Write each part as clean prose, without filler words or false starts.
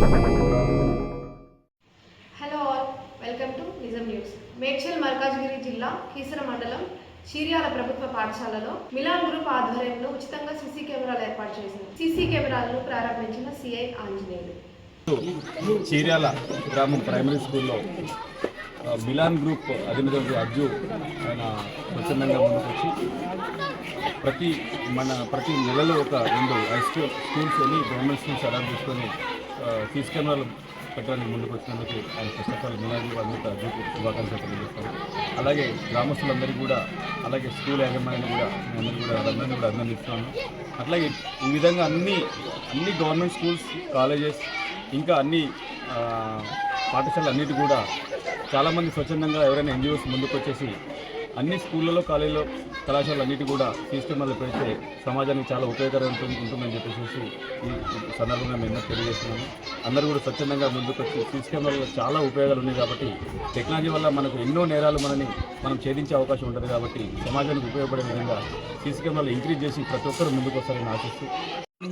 Hello all, welcome to నిజం news. Medchal Malkajgiri జిల్లా కీసర మండలం చీర్యాల ప్రభుత్వ పాఠశాలలో మిలాన్ గ్రూప్ ఆధ్వర్యంలో ఉచితంగా సీసీ కెమెరాలు ఏర్పాటు చేసింది. సీసీ కెమెరాలను ప్రారంభించిన సిఐ ఆంజనేయులు. చీర్యాల గ్రామం ప్రైమరీ స్కూల్లో మిలాన్ గ్రూప్ అధినేత అజ్జు ఆయన స్వచ్ఛందంగా ముందుకొచ్చి ప్రతి నెలలో ఒక 2 హై స్కూల్స్ అని గవర్నమెంట్ స్కూల్స్ అడాప్ట్ చేసుకొని సీసీ కెమెరాలు పెట్టడానికి ముందుకు వచ్చినందుకు ఆయన first of all Milan group అధినేత అజ్జుకు శుభాకాంక్షలు తెలియజేస్తాను. అలాగే గ్రామస్తులందరికీ కూడా, అలాగే స్కూల్ యాజమాన్యాన్ని కూడా అందరినీ కూడా అభినందిస్తున్నాను. అట్లాగే ఈ విధంగా అన్ని గవర్నమెంట్ స్కూల్స్, కాలేజెస్, ఇంకా అన్ని పాఠశాలలు అన్నిటి కూడా చాలామంది స్వచ్ఛందంగా ఎవరైనా ఎన్జిఓస్ ముందుకు వచ్చేసి అన్ని స్కూళ్ళలో, కాలేజీలో, కళాశాలలు అన్నిటి కూడా సీసీ కెమెరాలు పెడితే సమాజానికి చాలా ఉపయోగకరంగా ఉంటుందని చెప్పేసి ఈ సందర్భంగా మేము తెలియజేస్తున్నాము. అందరూ కూడా స్వచ్ఛందంగా ముందుకు వచ్చి సీసీ కెమెరాలో చాలా ఉపయోగాలు ఉన్నాయి కాబట్టి టెక్నాలజీ వల్ల మనకు ఎన్నో నేరాలు మనం ఛేదించే అవకాశం ఉంటుంది కాబట్టి సమాజానికి ఉపయోగపడే విధంగా సీసీ కెమెరాలు ఇంక్రీజ్ చేసి ప్రతి ఒక్కరు ముందుకు వస్తారని ఆశిస్తూ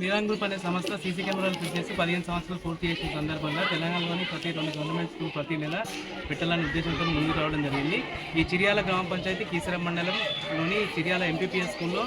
మిలాన్ గ్రూప్ అనే సంస్థ సీసీ కెమెరాలు ఫిట్ చేసి 15 సంవత్సరాలు పూర్తి చేసిన సందర్భంగా తెలంగాణలోని ప్రతి 2 గవర్నమెంట్ స్కూల్ ప్రతి నెల పెట్టాలనే ఉద్దేశంతో ముందుకు రావడం జరిగింది. ఈ చిర్యాల గ్రామ పంచాయతీ కీసర మండలంలోని చిర్యాల ఎంపీపీఎస్ స్కూల్లో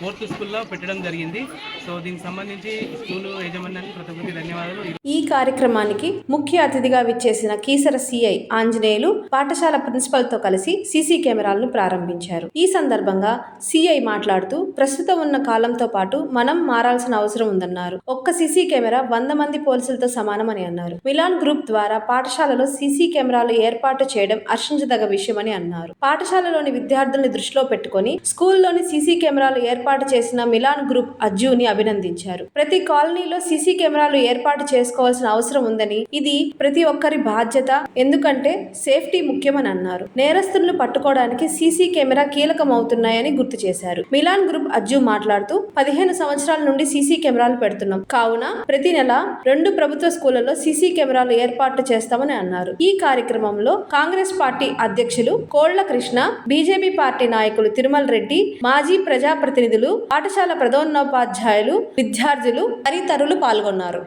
4th స్కూల్లో పెట్టడం జరిగింది. సో దీనికి సంబంధించి స్కూలు యాజమాన్యానికి ప్రతి ఒక్కరికి ధన్యవాదాలు. ఈ కార్యక్రమానికి ముఖ్య అతిథిగా విచ్చేసిన కీసర సిఐ ఆంజనేయులు పాఠశాల ప్రిన్సిపల్ తో కలిసి సీసీ కెమెరాలను ప్రారంభించారు. ఈ సందర్భంగా సిఐ మాట్లాడుతూ ప్రస్తుతం ఉన్న కాలంతో పాటు మనం మారాల్సిన అవసరం ఉందన్నారు. ఒక్క సీసీ కెమెరా 100 మంది పోలీసులతో సమానమని అన్నారు. మిలాన్ గ్రూప్ ద్వారా పాఠశాలలో సీసీ కెమెరాలు ఏర్పాటు చేయడం హర్షించదగ్గ విషయమని అన్నారు. పాఠశాలలోని విద్యార్థుల్ని దృష్టిలో పెట్టుకుని స్కూల్లోని సీసీ కెమెరాలు ఏర్పాటు చేసిన మిలాన్ గ్రూప్ అజ్జుని అభినందించారు. ప్రతి కాలనీలో సీసీ కెమెరాలు ఏర్పాటు చేసుకోవాల్సిన అవసరం ఉందని, ఇది ప్రతి ఒక్కరి బాధ్యత, ఎందుకంటే సేఫ్టీ ముఖ్యమని అన్నారు. నేరస్తులను పట్టుకోవడానికి సీసీ కెమెరా కీలకమవుతున్నాయని గుర్తు చేశారు. మిలాన్ గ్రూప్ అజ్జు మాట్లాడుతూ 15 సంవత్సరాల నుండి సీసీ కెమెరాలు పెడుతున్నాం కావున ప్రతి నెల 2 ప్రభుత్వ స్కూళ్లలో సీసీ కెమెరాలు ఏర్పాటు చేస్తామని అన్నారు. ఈ కార్యక్రమంలో కాంగ్రెస్ పార్టీ అధ్యక్షులు కోళ్ల కృష్ణ, బీజేపీ పార్టీ నాయకులు తిరుమల రెడ్డి, మాజీ ప్రజాప్రతినిధులు, పాఠశాల ప్రధానోపాధ్యాయులు, విద్యార్థులు తదితరులు పాల్గొన్నారు.